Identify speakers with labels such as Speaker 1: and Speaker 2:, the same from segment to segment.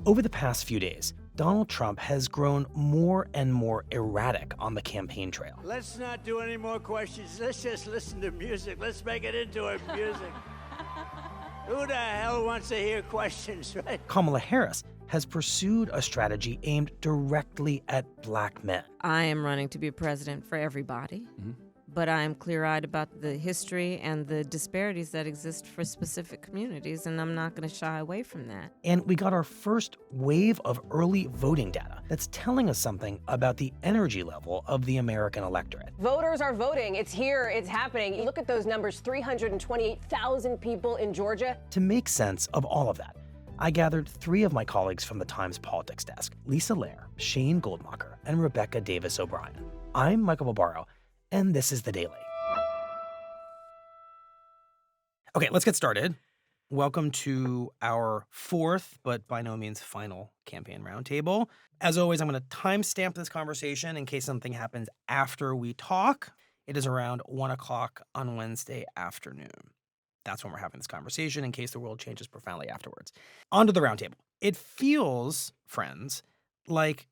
Speaker 1: Over the past few days, Donald Trump has grown more and more erratic on the campaign trail.
Speaker 2: Let's not do any more questions. Let's just listen to music. Let's make it into a music. Who the hell wants to hear questions, right?
Speaker 1: Kamala Harris has pursued a strategy aimed directly at black men.
Speaker 3: I am running to be president for everybody, but I am clear-eyed about the history and the disparities that exist for specific communities, and I'm not going to shy away from that.
Speaker 1: And we got our first wave of early voting data that's telling us something about the energy level of the American electorate.
Speaker 4: Voters are voting. It's here. It's happening. You look at those numbers, 328,000 people in Georgia.
Speaker 1: To make sense of all of that, I gathered three of my colleagues from the Times politics desk, Lisa Lerer, Shane Goldmacher, and Rebecca Davis O'Brien. I'm Michael Barbaro, and this is The Daily. Okay, let's get started. Welcome to our fourth, but by no means final, campaign roundtable. As always, I'm going to timestamp this conversation in case something happens after we talk. It is around 1 o'clock on Wednesday afternoon. That's when we're having this conversation in case the world changes profoundly afterwards. On to the roundtable. It feels, friends, like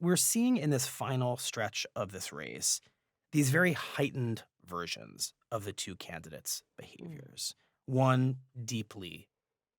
Speaker 1: we're seeing in this final stretch of this race these very heightened versions of the two candidates' behaviors. One deeply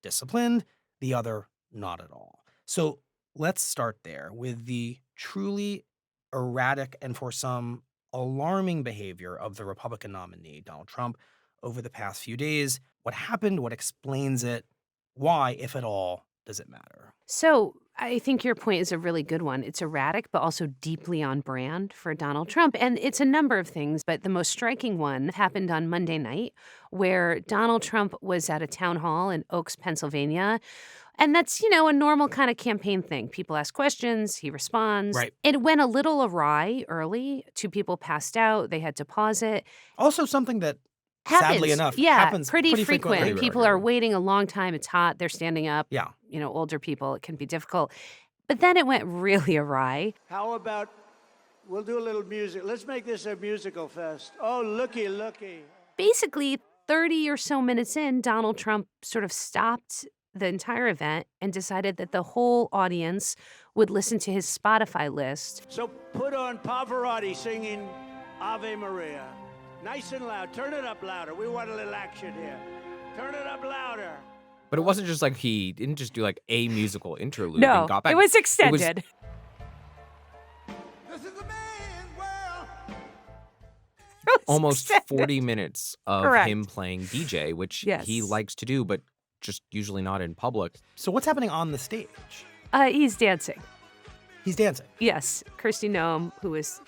Speaker 1: disciplined, the other not at all. So let's start there with the truly erratic and for some alarming behavior of the Republican nominee, Donald Trump, over the past few days. What happened? What explains it? Why, if at all, does it matter?
Speaker 5: So I think your point is a really good one. It's erratic, but also deeply on brand for Donald Trump. And it's a number of things, but the most striking one happened on Monday night, where Donald Trump was at a town hall in Oaks, Pennsylvania. And that's, a normal kind of campaign thing. People ask questions, he responds.
Speaker 1: Right.
Speaker 5: It went a little awry early. Two people passed out. They had to pause it.
Speaker 1: Also something that,
Speaker 5: Happens.
Speaker 1: sadly enough,
Speaker 5: yeah,
Speaker 1: happens
Speaker 5: pretty frequently.
Speaker 1: Right.
Speaker 5: People are waiting a long time. It's hot. They're standing up.
Speaker 1: Yeah.
Speaker 5: Older people, it can be difficult. But then it went really awry.
Speaker 2: How about we'll do a little music. Let's make this a musical fest. Oh, looky.
Speaker 5: Basically, 30 or so minutes in, Donald Trump sort of stopped the entire event and decided that the whole audience would listen to his Spotify list.
Speaker 2: So put on Pavarotti singing Ave Maria. Nice and loud. Turn it up louder. We want a little action here. Turn it up louder.
Speaker 6: But it wasn't just like he didn't just do like a musical interlude
Speaker 5: No,
Speaker 6: and got back.
Speaker 5: it was extended.
Speaker 2: This is a man's world.
Speaker 6: Almost
Speaker 5: extended.
Speaker 6: 40 minutes of
Speaker 5: Correct.
Speaker 6: him playing DJ, which
Speaker 5: Yes.
Speaker 6: he likes to do, but just usually not in public.
Speaker 1: So what's happening on the stage?
Speaker 5: He's dancing.
Speaker 1: He's dancing.
Speaker 5: Yes, Kirsty Noem, who is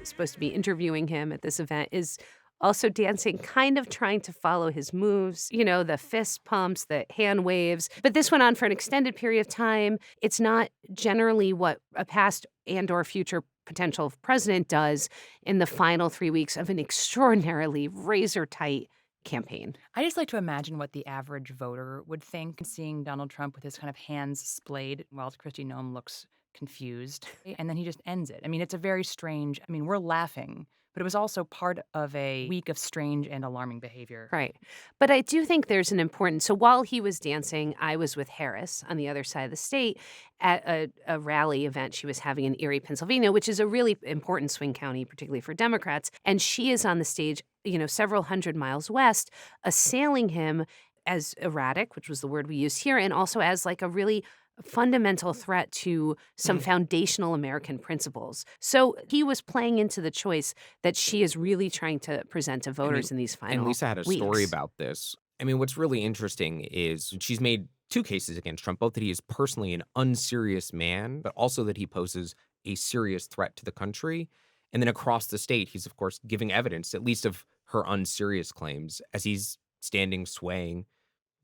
Speaker 5: supposed to be interviewing him at this event, is also dancing, kind of trying to follow his moves, the fist pumps, the hand waves. But this went on for an extended period of time. It's not generally what a past and or future potential president does in the final 3 weeks of an extraordinarily razor-tight campaign.
Speaker 7: I just like to imagine what the average voter would think, seeing Donald Trump with his kind of hands splayed while Kristi Noem looks confused. And then he just ends it. I mean, it's a very strange, we're laughing, but it was also part of a week of strange and alarming behavior.
Speaker 5: Right. But I do think there's an important, so while he was dancing, I was with Harris on the other side of the state at a rally event she was having in Erie, Pennsylvania, which is a really important swing county, particularly for Democrats. And she is on the stage, several hundred miles west, assailing him as erratic, which was the word we used here, and also as like a really fundamental threat to some foundational American principles. So he was playing into the choice that she is really trying to present to voters in these final
Speaker 6: And Lisa had a
Speaker 5: weeks.
Speaker 6: story about this. What's really interesting is she's made two cases against Trump, both that he is personally an unserious man, but also that he poses a serious threat to the country. And then across the state, he's, of course, giving evidence, at least of her unserious claims, as he's standing, swaying,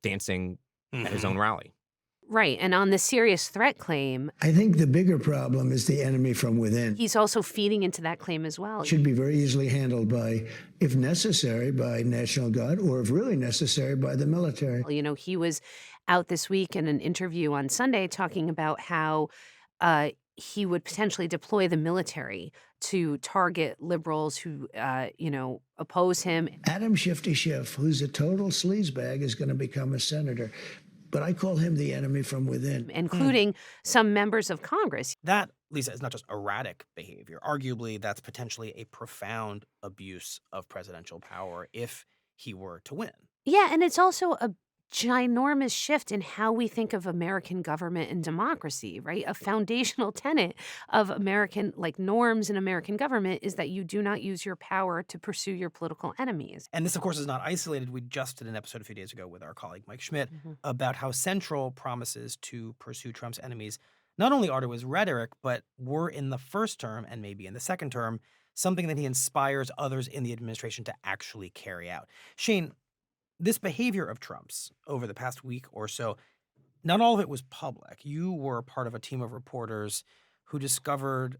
Speaker 6: dancing at his own rally.
Speaker 5: Right. And on the serious threat claim,
Speaker 8: I think the bigger problem is the enemy from within.
Speaker 5: he's also feeding into that claim as well.
Speaker 8: It should be very easily handled by, if necessary, by National Guard, or if really necessary, by the military.
Speaker 5: He was out this week in an interview on Sunday talking about how he would potentially deploy the military to target liberals who, oppose him.
Speaker 8: Adam Shifty Schiff, who's a total sleazebag, is going to become a senator. but I call him the enemy from within.
Speaker 5: including some members of Congress.
Speaker 1: That, Lisa, is not just erratic behavior. Arguably, that's potentially a profound abuse of presidential power if he were to win.
Speaker 5: Yeah, and it's also a ginormous shift in how we think of American government and democracy, right? A foundational tenet of American, norms in American government is that you do not use your power to pursue your political enemies.
Speaker 1: And this, of course, is not isolated. We just did an episode a few days ago with our colleague Mike Schmidt about how central promises to pursue Trump's enemies not only are to his rhetoric, but were in the first term and maybe in the second term, something that he inspires others in the administration to actually carry out. Shane, this behavior of Trump's over the past week or so, not all of it was public. You were part of a team of reporters who discovered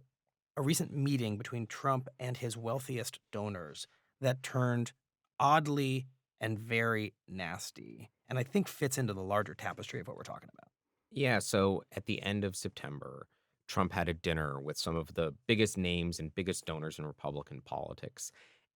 Speaker 1: a recent meeting between Trump and his wealthiest donors that turned oddly and very nasty, and I think fits into the larger tapestry of what we're talking about.
Speaker 6: Yeah, so at the end of September, Trump had a dinner with some of the biggest names and biggest donors in Republican politics.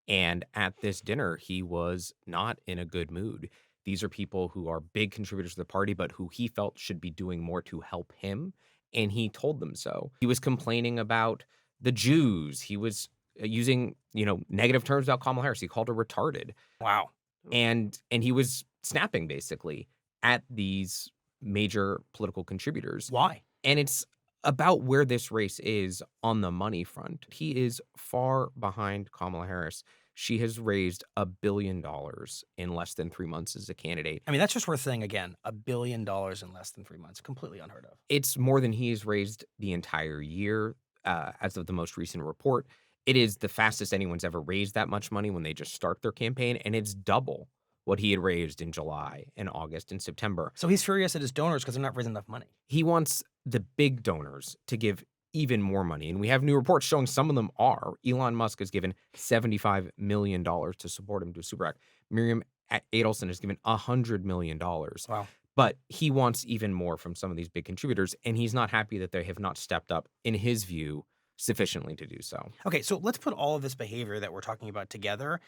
Speaker 6: And at this dinner, he was not in a good mood. These are people who are big contributors to the party, but who he felt should be doing more to help him. And he told them so. He was complaining about the Jews. He was using, negative terms about Kamala Harris. He called her retarded.
Speaker 1: Wow.
Speaker 6: And he was snapping basically at these major political contributors.
Speaker 1: Why?
Speaker 6: And it's about where this race is on the money front. He is far behind Kamala Harris. She has raised $1 billion in less than 3 months as a candidate.
Speaker 1: I mean, that's just worth saying again, $1 billion in less than 3 months. Completely unheard of.
Speaker 6: It's more than he's raised the entire year, as of the most recent report. It is the fastest anyone's ever raised that much money when they just start their campaign, and it's double what he had raised in July and August and September.
Speaker 1: So he's furious at his donors because they're not raising enough money.
Speaker 6: He wants the big donors to give even more money. And we have new reports showing some of them are. Elon Musk has given $75 million to support him to a super PAC. Miriam Adelson has given $100 million.
Speaker 1: Wow.
Speaker 6: But he wants even more from some of these big contributors, and he's not happy that they have not stepped up, in his view, sufficiently to do so.
Speaker 1: Okay, so let's put all of this behavior that we're talking about together,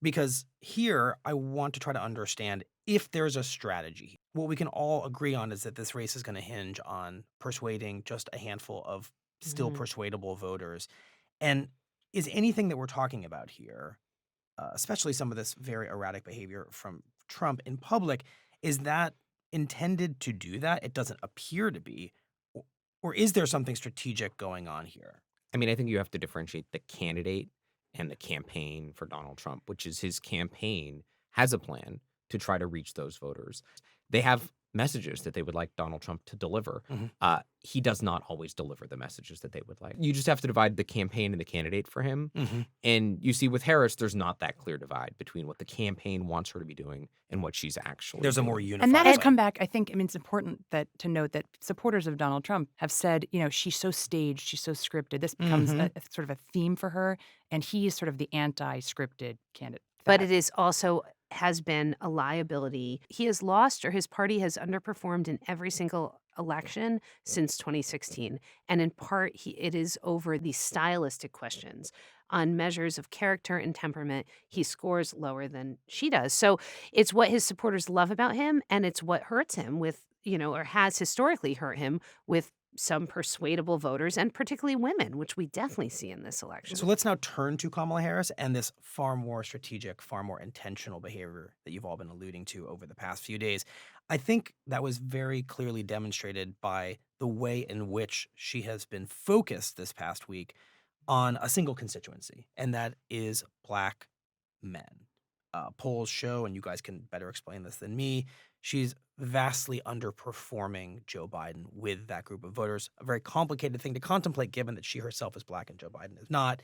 Speaker 1: because here I want to try to understand if there's a strategy. What we can all agree on is that this race is going to hinge on persuading just a handful of still persuadable voters. And is anything that we're talking about here, especially some of this very erratic behavior from Trump in public, is that intended to do that? It doesn't appear to be. Or is there something strategic going on here?
Speaker 6: I mean, I think you have to differentiate the candidate and the campaign for Donald Trump, which is his campaign has a plan to try to reach those voters. They have messages that they would like Donald Trump to deliver. He does not always deliver the messages that they would like. You just have to divide the campaign and the candidate for him. And you see with Harris, there's not that clear divide between what the campaign wants her to be doing and what she's actually
Speaker 1: There's a
Speaker 6: doing.
Speaker 1: more unified.
Speaker 7: And that has
Speaker 1: way.
Speaker 7: come back. I think, it's important to note that supporters of Donald Trump have said, she's so staged, she's so scripted. This becomes a sort of a theme for her. And he is sort of the anti-scripted candidate.
Speaker 5: But it is also has been a liability. He has lost, or his party has underperformed in every single election since 2016. And in part, it is over these stylistic questions. On measures of character and temperament, he scores lower than she does. So it's what his supporters love about him, and it's what hurts him with, or has historically hurt him with some persuadable voters, and particularly women, which we definitely see in this election.
Speaker 1: So let's now turn to Kamala Harris and this far more strategic, far more intentional behavior that you've all been alluding to over the past few days. I think that was very clearly demonstrated by the way in which she has been focused this past week on a single constituency, and that is Black men. Polls show, and you guys can better explain this than me, she's vastly underperforming Joe Biden with that group of voters. A very complicated thing to contemplate given that she herself is Black and Joe Biden is not.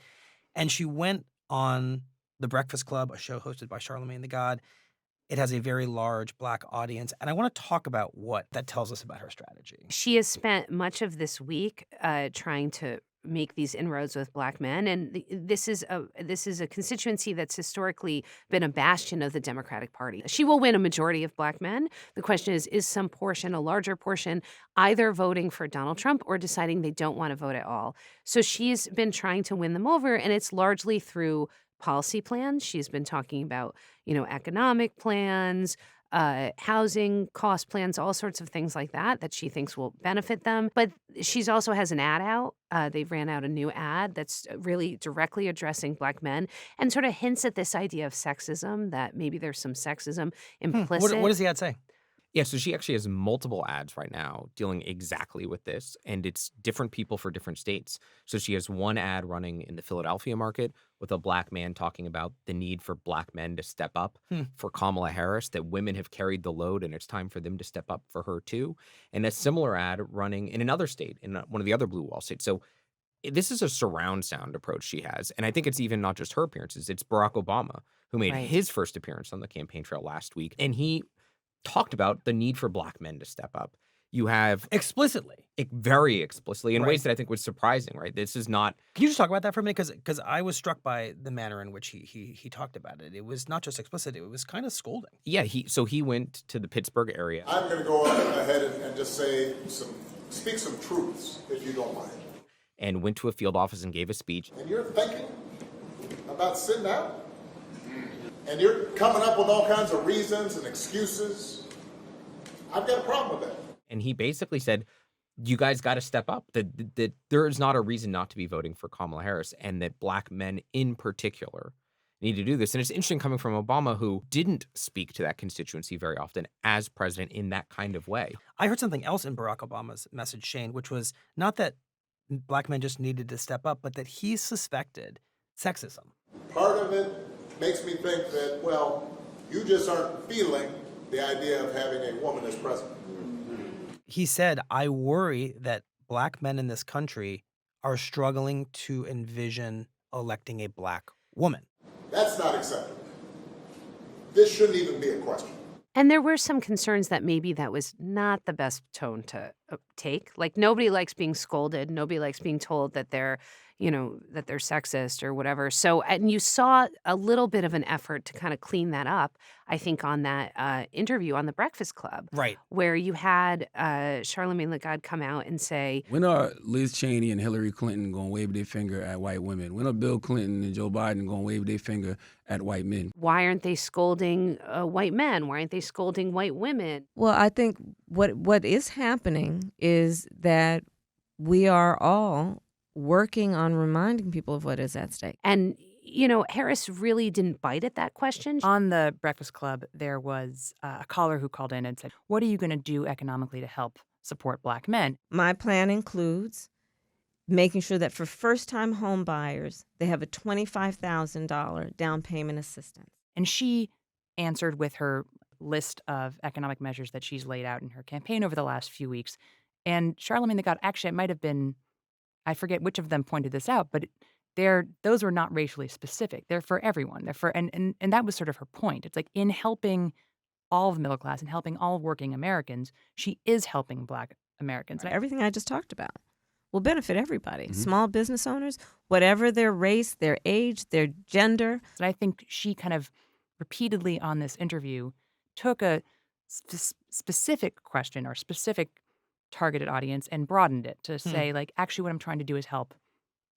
Speaker 1: And she went on The Breakfast Club, a show hosted by Charlamagne tha God. It has a very large Black audience. And I want to talk about what that tells us about her strategy.
Speaker 5: She has spent much of this week trying to make these inroads with Black men, and this is a constituency that's historically been a bastion of the Democratic Party. She will win a majority of Black men. The question is some portion, a larger portion, either voting for Donald Trump or deciding they don't want to vote at all. So she's been trying to win them over, and it's largely through policy plans. She's been talking about, economic plans, housing cost plans, all sorts of things like that she thinks will benefit them. But she's also has an ad out. They ran out a new ad that's really directly addressing Black men and sort of hints at this idea of sexism, that maybe there's some sexism implicit.
Speaker 1: What does the ad say?
Speaker 6: Yeah, so she actually has multiple ads right now dealing exactly with this, and it's different people for different states. So she has one ad running in the Philadelphia market with a Black man talking about the need for Black men to step up for Kamala Harris, that women have carried the load and it's time for them to step up for her too. And a similar ad running in another state, in one of the other blue wall states. So this is a surround sound approach she has. And I think it's even not just her appearances, it's Barack Obama, who made
Speaker 5: Right.
Speaker 6: his first appearance on the campaign trail last week. And he talked about the need for Black men to step up. You have
Speaker 1: Explicitly.
Speaker 6: very explicitly in
Speaker 1: Right.
Speaker 6: ways that I think was surprising, right? This is not
Speaker 1: Can you just talk about that for a minute? Because I was struck by the manner in which he talked about it. It was not just explicit; it was kind of scolding.
Speaker 6: yeah, he went to the Pittsburgh area
Speaker 9: I'm going to go ahead and just speak some truths, if you don't mind.
Speaker 6: and went to a field office and gave a speech.
Speaker 9: And you're thinking about sitting out? And you're coming up with all kinds of reasons and excuses? I've got a problem with that.
Speaker 6: And he basically said, you guys got to step up, that there is not a reason not to be voting for Kamala Harris, and that Black men in particular need to do this. And it's interesting coming from Obama, who didn't speak to that constituency very often as president in that kind of way.
Speaker 1: I heard something else in Barack Obama's message, Shane, which was not that Black men just needed to step up, but that he suspected sexism.
Speaker 9: Part of it makes me think that, well, you just aren't feeling the idea of having a woman as president.
Speaker 1: He said, I worry that Black men in this country are struggling to envision electing a Black woman.
Speaker 9: That's not acceptable. This shouldn't even be a question.
Speaker 5: And there were some concerns that maybe that was not the best tone to take. Like, nobody likes being scolded. Nobody likes being told that they're sexist or whatever. So, and you saw a little bit of an effort to kind of clean that up, I think, on that interview on The Breakfast Club.
Speaker 1: Right.
Speaker 5: Where you had Charlamagne Lagarde come out and say,
Speaker 10: when are Liz Cheney and Hillary Clinton going to wave their finger at white women? When are Bill Clinton and Joe Biden going to wave their finger at white men?
Speaker 5: why aren't they scolding white men? Why aren't they scolding white women?
Speaker 3: Well, I think what is happening is that we are all working on reminding people of what is at stake.
Speaker 5: And, Harris really didn't bite at that question.
Speaker 7: On the Breakfast Club, there was a caller who called in and said, what are you going to do economically to help support Black men?
Speaker 3: My plan includes making sure that for first-time home buyers, they have a $25,000 down payment assistance.
Speaker 7: And she answered with her list of economic measures that she's laid out in her campaign over the last few weeks. And Charlamagne Lagarde, actually, it might have been, I forget which of them pointed this out, but those were not racially specific. They're for everyone. They're for and that was sort of her point. It's like, in helping all of the middle class and helping all working Americans, she is helping Black Americans.
Speaker 3: Everything I just talked about will benefit everybody.
Speaker 10: Mhm.
Speaker 3: Small business owners, whatever their race, their age, their gender.
Speaker 7: And I think she kind of repeatedly on this interview took a specific question or specific targeted audience and broadened it to say, like, actually what I'm trying to do is help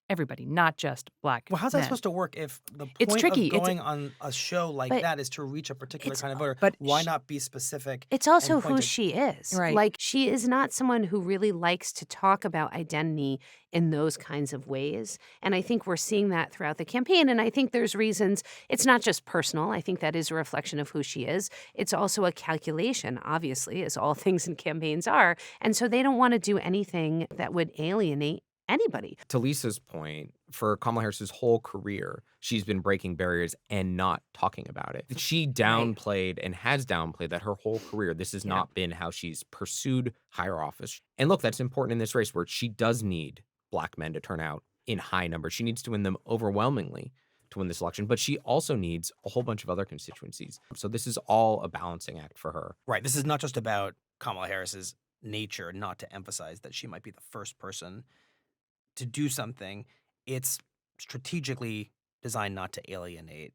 Speaker 7: everybody, not just Black
Speaker 1: Well, how's that
Speaker 7: men.
Speaker 1: supposed to work if the
Speaker 7: It's
Speaker 1: point
Speaker 7: tricky.
Speaker 1: of going on a show like
Speaker 5: but
Speaker 1: that is to reach a particular
Speaker 5: it's-
Speaker 1: kind of voter?
Speaker 7: but
Speaker 1: Why
Speaker 7: sh-
Speaker 1: not be specific?
Speaker 5: It's also
Speaker 1: and
Speaker 5: who
Speaker 1: pointed?
Speaker 5: she is.
Speaker 7: Right.
Speaker 5: Like, she is not someone who really likes to talk about identity in those kinds of ways. And I think we're seeing that throughout the campaign. And I think there's reasons. It's not just personal. I think that is a reflection of who she is. It's also a calculation, obviously, as all things in campaigns are. And so they don't want to do anything that would alienate anybody.
Speaker 6: To Lisa's point, for Kamala Harris's whole career, she's been breaking barriers and not talking about it. She downplayed and has downplayed that her whole career. This has not been how she's pursued higher office. And look, that's important in this race where she does need Black men to turn out in high numbers. She needs to win them overwhelmingly to win this election, but she also needs a whole bunch of other constituencies. So this is all a balancing act for her.
Speaker 1: Right. This is not just about Kamala Harris's nature not to emphasize that she might be the first person to do something. It's strategically designed not to alienate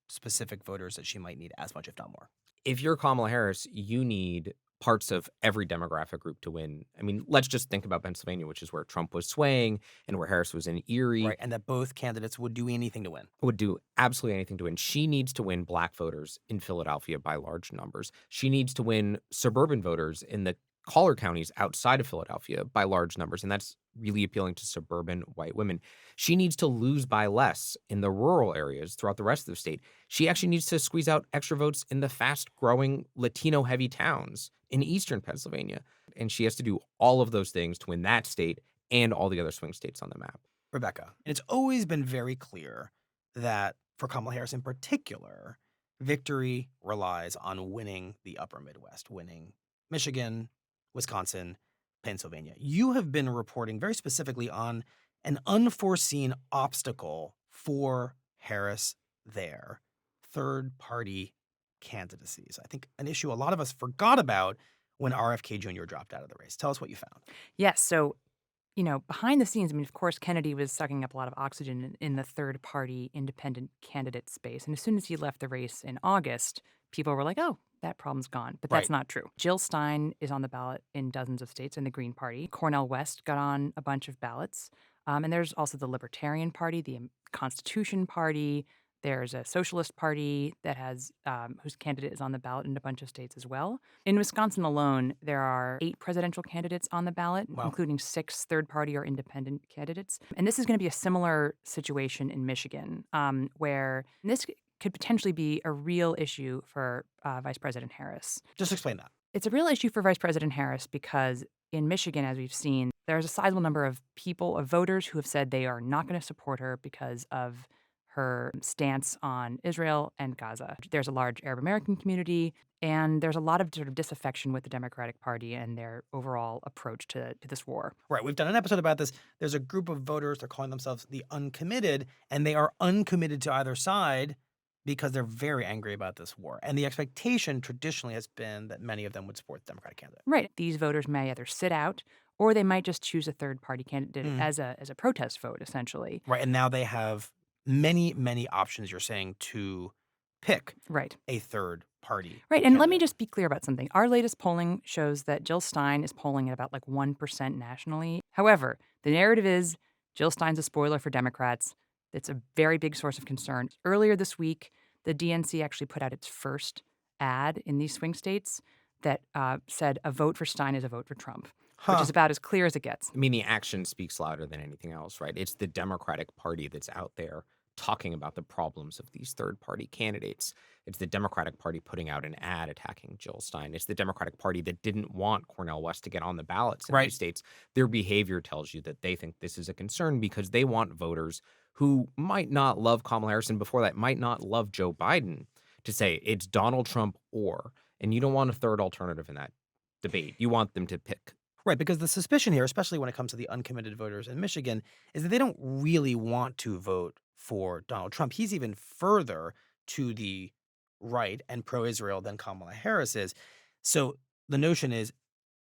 Speaker 1: specific voters that she might need as much, if not more.
Speaker 6: If you're Kamala Harris, you need parts of every demographic group to win. I mean, let's just think about Pennsylvania, which is where Trump was swaying and where Harris was in Erie.
Speaker 1: Right, and that both candidates would do anything to win.
Speaker 6: Would do absolutely anything to win. She needs to win black voters in Philadelphia by large numbers. She needs to win suburban voters in the collar counties outside of Philadelphia by large numbers, and that's really appealing to suburban white women. She needs to lose by less in the rural areas throughout the rest of the state. She actually needs to squeeze out extra votes in the fast-growing Latino-heavy towns in eastern Pennsylvania, and she has to do all of those things to win that state and all the other swing states on the map.
Speaker 1: Rebecca, it's always been very clear that for Kamala Harris in particular, victory relies on winning the upper Midwest, winning Michigan, Wisconsin, Pennsylvania. You have been reporting very specifically on an unforeseen obstacle for Harris there, third-party candidacies. I think an issue a lot of us forgot about when RFK Jr. dropped out of the race. Tell us what you found.
Speaker 7: Yes. So, behind the scenes, I mean, of course, Kennedy was sucking up a lot of oxygen in the third party independent candidate space. And as soon as he left the race in August, people were like, oh, that problem's gone. But that's not true. Jill Stein is on the ballot in dozens of states in the Green Party. Cornel West got on a bunch of ballots. And there's also the Libertarian Party, the Constitution Party. There's a Socialist Party that has whose candidate is on the ballot in a bunch of states as well. In Wisconsin alone, there are 8 presidential candidates on the ballot, including 6 third-party or independent candidates. And this is going to be a similar situation in Michigan, where this could potentially be a real issue for Vice President Harris.
Speaker 1: Just explain that.
Speaker 7: It's a real issue for Vice President Harris because in Michigan, as we've seen, there's a sizable number of people, of voters, who have said they are not going to support her because of her stance on Israel and Gaza. There's a large Arab American community, and there's a lot of sort of disaffection with the Democratic Party and their overall approach to this war.
Speaker 1: Right. We've done an episode about this. There's a group of voters, they're calling themselves the uncommitted, and they are uncommitted to either side because they're very angry about this war. And the expectation traditionally has been that many of them would support the Democratic candidate.
Speaker 7: Right. These voters may either sit out or they might just choose a third-party candidate as a protest vote, essentially.
Speaker 1: Right. And now they have many, many options, you're saying, to pick a third party.
Speaker 7: Right. And let me just be clear about something. Our latest polling shows that Jill Stein is polling at about 1% nationally. However, the narrative is Jill Stein's a spoiler for Democrats. It's a very big source of concern. Earlier this week, the DNC actually put out its first ad in these swing states that said a vote for Stein is a vote for Trump, which is about as clear as it gets.
Speaker 6: I mean, the action speaks louder than anything else, right? It's the Democratic Party that's out there talking about the problems of these third-party candidates. It's the Democratic Party putting out an ad attacking Jill Stein. It's the Democratic Party that didn't want Cornel West to get on the ballots in these states. Their behavior tells you that they think this is a concern because they want voters who might not love Kamala Harris and before that might not love Joe Biden to say it's Donald Trump or, and you don't want a third alternative in that debate. You want them to pick.
Speaker 1: Right, because the suspicion here, especially when it comes to the uncommitted voters in Michigan, is that they don't really want to vote for Donald Trump. He's even further to the right and pro-Israel than Kamala Harris is. So the notion is,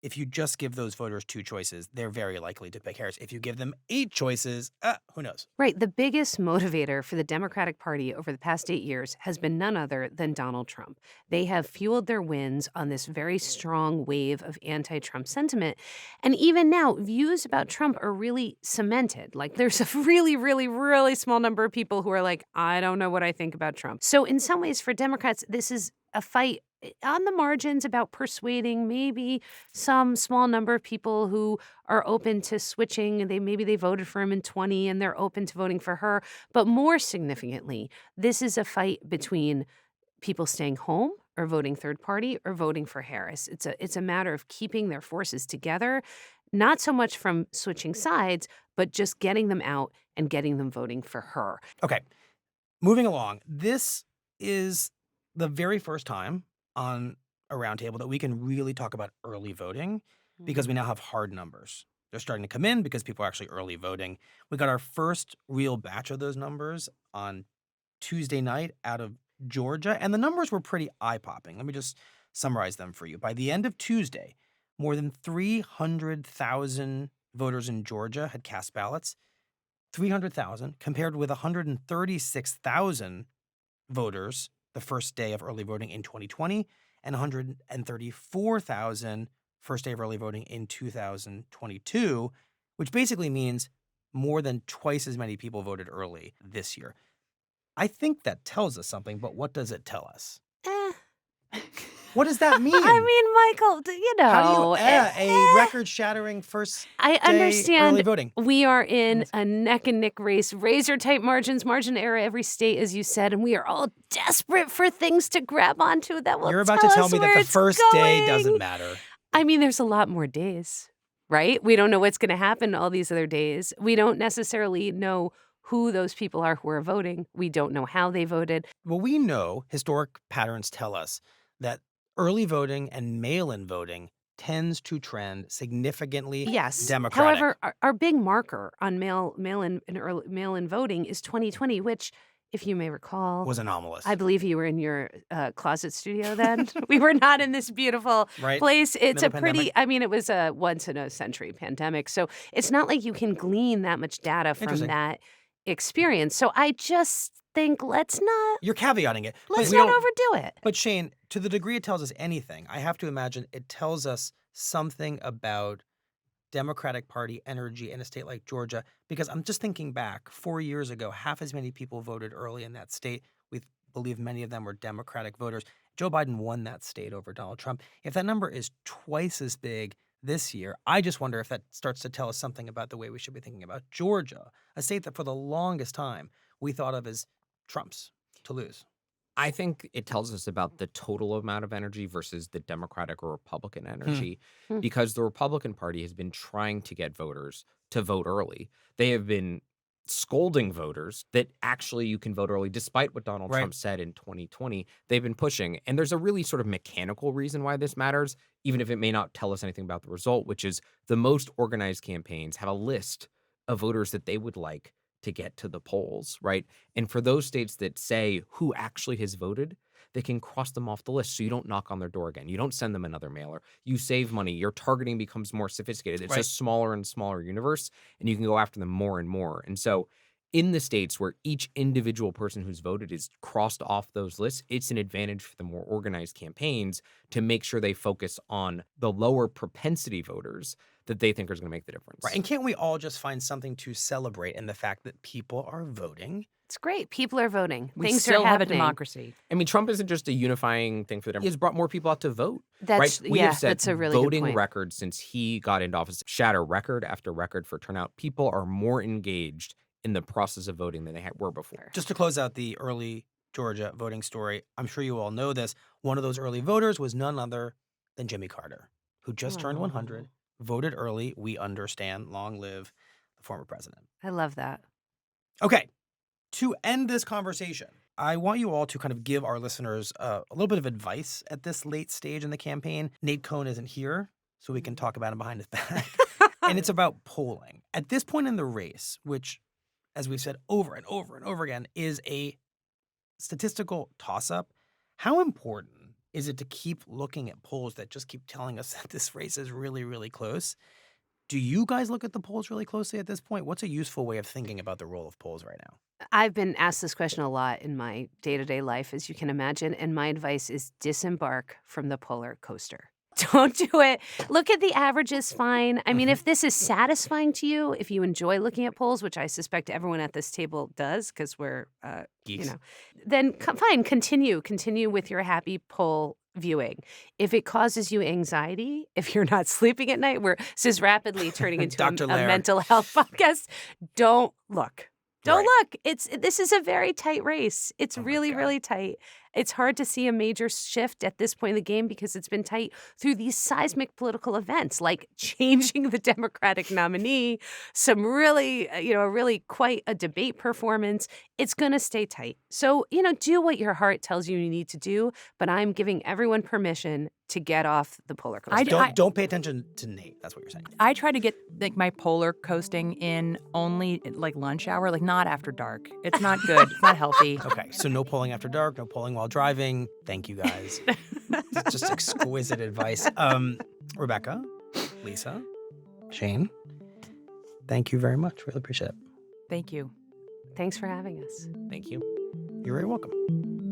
Speaker 1: if you just give those voters 2 choices, they're very likely to pick Harris. If you give them 8 choices, who knows?
Speaker 5: Right. The biggest motivator for the Democratic Party over the past 8 years has been none other than Donald Trump. They have fueled their wins on this very strong wave of anti-Trump sentiment. And even now, views about Trump are really cemented. There's a really, really, really small number of people who are like, I don't know what I think about Trump. So in some ways, for Democrats, this is a fight on the margins about persuading maybe some small number of people who are open to switching. Maybe they voted for him in 20 and they're open to voting for her. But more significantly, this is a fight between people staying home or voting third party or voting for Harris. It's a matter of keeping their forces together, not so much from switching sides, but just getting them out and getting them voting for her.
Speaker 1: Okay, moving along. This is the very first time on a roundtable that we can really talk about early voting because we now have hard numbers. They're starting to come in because people are actually early voting. We got our first real batch of those numbers on Tuesday night out of Georgia, and the numbers were pretty eye-popping. Let me just summarize them for you. By the end of Tuesday, more than 300,000 voters in Georgia had cast ballots. 300,000 compared with 136,000 voters the first day of early voting in 2020 and 134,000 first day of early voting in 2022, which basically means more than twice as many people voted early this year. I think that tells us something, but what does it tell us? What does that mean?
Speaker 5: I mean, Michael,
Speaker 1: How do you a record-shattering first
Speaker 5: I
Speaker 1: day
Speaker 5: understand
Speaker 1: early voting?
Speaker 5: we are in a neck and neck race, razor-tight margins, margin error every state, as you said, and we are all desperate for things to grab onto that will
Speaker 1: You're about to tell me that the first day doesn't matter.
Speaker 5: I mean, there's a lot more days, right? We don't know what's going to happen all these other days. We don't necessarily know who those people are who are voting. We don't know how they voted.
Speaker 1: Well, we know historic patterns tell us that early voting and mail-in voting tends to trend significantly Democratic.
Speaker 5: However, our big marker on mail-in voting is 2020, which, if you may recall,
Speaker 1: was anomalous.
Speaker 5: I believe you were in your closet studio then. We were not in this beautiful place. It's a pretty, I mean, it was a once-in-a-century pandemic. So it's not like you can glean that much data from that experience. So I just think let's not...
Speaker 1: You're caveating it.
Speaker 5: Let's not overdo it.
Speaker 1: But Shane, to the degree it tells us anything, I have to imagine it tells us something about Democratic Party energy in a state like Georgia, because I'm just thinking back 4 years ago, half as many people voted early in that state. We believe many of them were Democratic voters. Joe Biden won that state over Donald Trump. If that number is twice as big this year, I just wonder if that starts to tell us something about the way we should be thinking about Georgia, a state that for the longest time we thought of as Trump's to lose.
Speaker 6: I think it tells us about the total amount of energy versus the Democratic or Republican energy, because the Republican Party has been trying to get voters to vote early. They have been scolding voters that actually you can vote early, despite what Donald Trump said in 2020. They've been pushing. And there's a really sort of mechanical reason why this matters, even if it may not tell us anything about the result, which is the most organized campaigns have a list of voters that they would like to get to the polls, right? And for those states that say who actually has voted, they can cross them off the list so you don't knock on their door again. You don't send them another mailer. You save money. Your targeting becomes more sophisticated. It's a smaller and smaller universe, and you can go after them more and more. And so in the states where each individual person who's voted is crossed off those lists, it's an advantage for the more organized campaigns to make sure they focus on the lower propensity voters that they think is going to make the difference.
Speaker 1: Right. And can't we all just find something to celebrate in the fact that people are voting?
Speaker 5: It's great. People are voting.
Speaker 7: We
Speaker 5: Things
Speaker 7: still
Speaker 5: are
Speaker 7: have a
Speaker 5: happening.
Speaker 7: democracy.
Speaker 6: I mean, Trump isn't just a unifying thing for them. He's brought more people out to vote.
Speaker 5: That's,
Speaker 6: right? We have set
Speaker 5: that's a really good
Speaker 6: voting
Speaker 5: point.
Speaker 6: records since he got into office, shatter record after record for turnout. People are more engaged in the process of voting than they were before.
Speaker 1: Just to close out the early Georgia voting story, I'm sure you all know this. One of those early voters was none other than Jimmy Carter, who just turned 100, voted early. We understand. Long live the former president.
Speaker 5: I love that.
Speaker 1: Okay. To end this conversation, I want you all to kind of give our listeners a little bit of advice at this late stage in the campaign. Nate Cohn isn't here, so we can talk about him behind his back. And it's about polling. At this point in the race, which, as we've said over and over and over again, is a statistical toss-up, how important is it to keep looking at polls that just keep telling us that this race is really, really close? Do you guys look at the polls really closely at this point? What's a useful way of thinking about the role of polls right now?
Speaker 5: I've been asked this question a lot in my day-to-day life, as you can imagine, and my advice is disembark from the polar coaster. Don't do it. Look at the averages, fine. I mean, if this is satisfying to you, if you enjoy looking at polls, which I suspect everyone at this table does because we're, then fine, continue with your happy poll viewing. If it causes you anxiety, if you're not sleeping at night, this is rapidly turning into a mental health podcast, don't look. Don't look. This is a very tight race. It's really, really tight. It's hard to see a major shift at this point in the game because it's been tight through these seismic political events like changing the Democratic nominee, some really, really quite a debate performance. It's going to stay tight. So, do what your heart tells you need to do, but I'm giving everyone permission to get off the polar coaster.
Speaker 1: Don't pay attention to Nate. That's what you're saying.
Speaker 7: I try to get my polar coasting in only lunch hour, not after dark. It's not good. It's not healthy.
Speaker 1: Okay, so no polling after dark, no polling while driving. Thank you, guys. It's just exquisite advice. Rebecca, Lisa, Shane, thank you very much. Really appreciate it.
Speaker 7: Thank you.
Speaker 5: Thanks for having us.
Speaker 6: Thank you.
Speaker 1: You're very welcome.